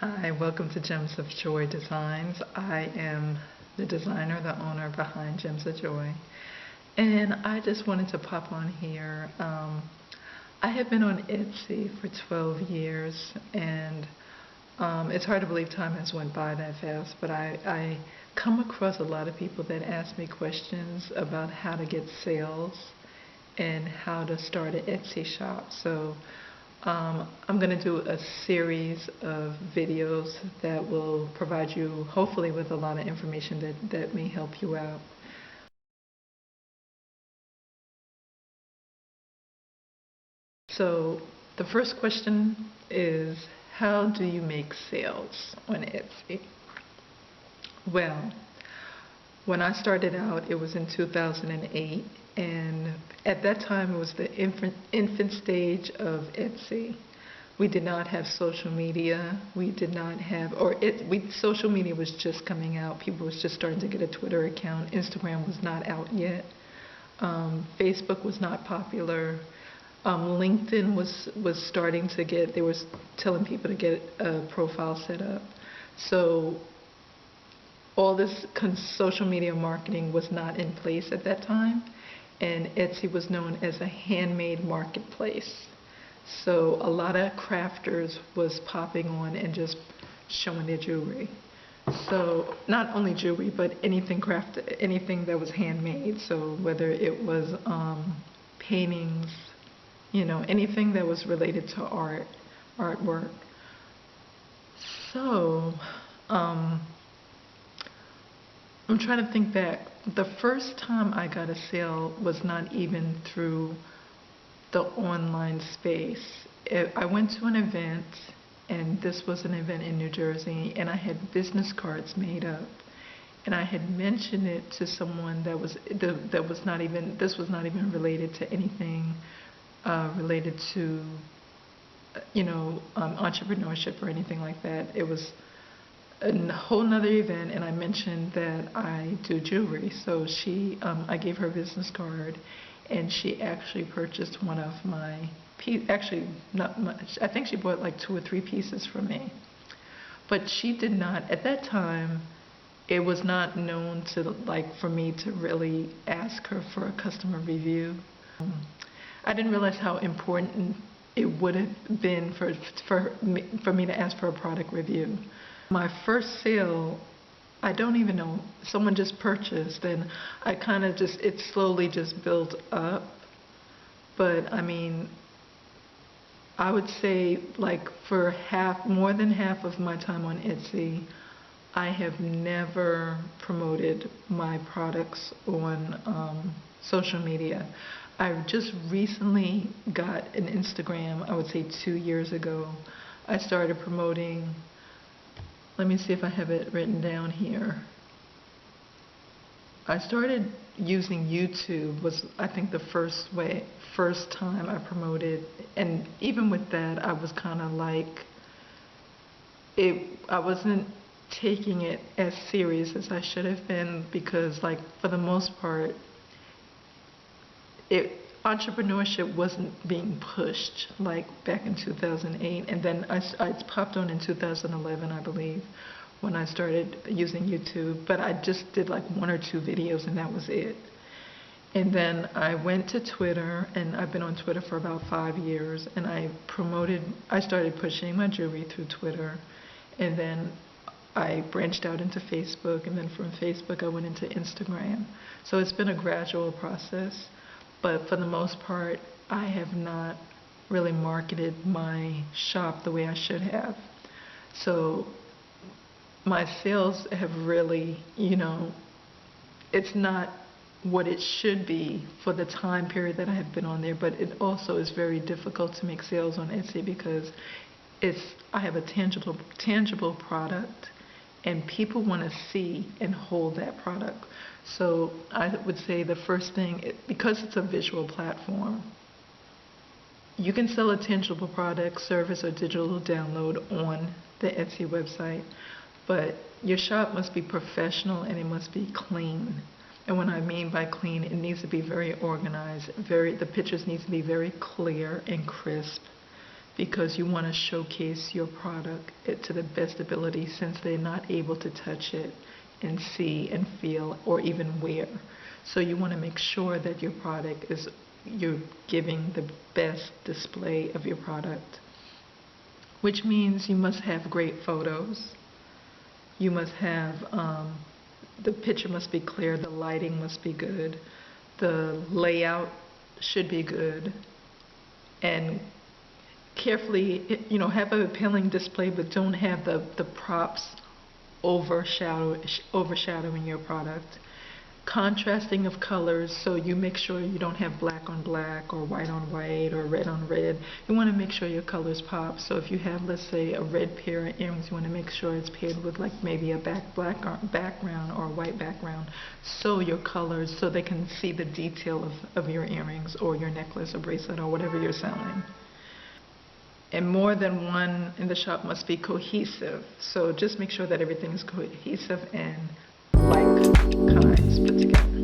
Hi, welcome to Gems of Joy Designs. I am the designer, the owner behind Gems of Joy. And I just wanted to pop on here. I have been on Etsy for 12 years, and it's hard to believe time has went by that fast, but I come across a lot of people that ask me questions about how to get sales and how to start an Etsy shop. So I'm going to do a series of videos that will provide you, hopefully, with a lot of information that may help you out. So the first question is, how do you make sales on Etsy? Well, when I started out, it was in 2008, and at that time it was the infant stage of Etsy. We did not have social media. We did not have, social media was just coming out. People was just starting to get a Twitter account. Instagram was not out yet. Facebook was not popular. LinkedIn was starting to get, they were telling people to get a profile set up. So all this social media marketing was not in place at that time, and Etsy was known as a handmade marketplace. So a lot of crafters was popping on and just showing their jewelry. So not only jewelry, but anything anything that was handmade. So whether it was paintings, anything that was related to artwork. So I'm trying to think back. The first time I got a sale was not even through the online space. I went to an event, and this was an event in New Jersey, and I had business cards made up, and I had mentioned it to someone that was not even, this was not even related to anything related to entrepreneurship or anything like that. It was a whole nother event, and I mentioned that I do jewelry. So I gave her a business card, and she actually purchased one of my actually not much. I think she bought like 2 or 3 pieces from me. But she did not, at that time, it was not known to for me to really ask her for a customer review. I didn't realize how important it would have been for me to ask for a product review. My first sale, I don't even know, someone just purchased, and I kind of it slowly just built up. But I mean, I would say for more than half of my time on Etsy, I have never promoted my products on social media. I just recently got an Instagram, I would say 2 years ago. I started promoting. Let me see if I have it written down here. I started using YouTube, was I think the first time I promoted, and even with that I was kind of I wasn't taking it as serious as I should have been, because for the most part entrepreneurship wasn't being pushed back in 2008, and then I popped on in 2011, I believe, when I started using YouTube. But I just did 1 or 2 videos, and that was it. And then I went to Twitter, and I've been on Twitter for about 5 years, and I started pushing my jewelry through Twitter, and then I branched out into Facebook, and then from Facebook I went into Instagram. So it's been a gradual process. But for the most part, I have not really marketed my shop the way I should have. So my sales have really, it's not what it should be for the time period that I have been on there, but it also is very difficult to make sales on Etsy because I have a tangible product, and people want to see and hold that product. So I would say the first thing, because it's a visual platform, you can sell a tangible product, service, or digital download on the Etsy website, but your shop must be professional and it must be clean. And what I mean by clean, it needs to be very organized. The pictures need to be very clear and crisp. because you want to showcase your product to the best ability, since they're not able to touch it and see and feel or even wear. So you want to make sure that your product is, you're giving the best display of your product, which means you must have great photos. You must have, the picture must be clear, the lighting must be good, the layout should be good, and carefully, have an appealing display, but don't have the props overshadowing your product. Contrasting of colors, so you make sure you don't have black on black or white on white or red on red. You want to make sure your colors pop. So if you have, let's say, a red pair of earrings, you want to make sure it's paired with like maybe a black background or a white background, so your colors, so they can see the detail of your earrings or your necklace or bracelet or whatever you're selling. And more than one in the shop must be cohesive. So just make sure that everything is cohesive and like kinds put together.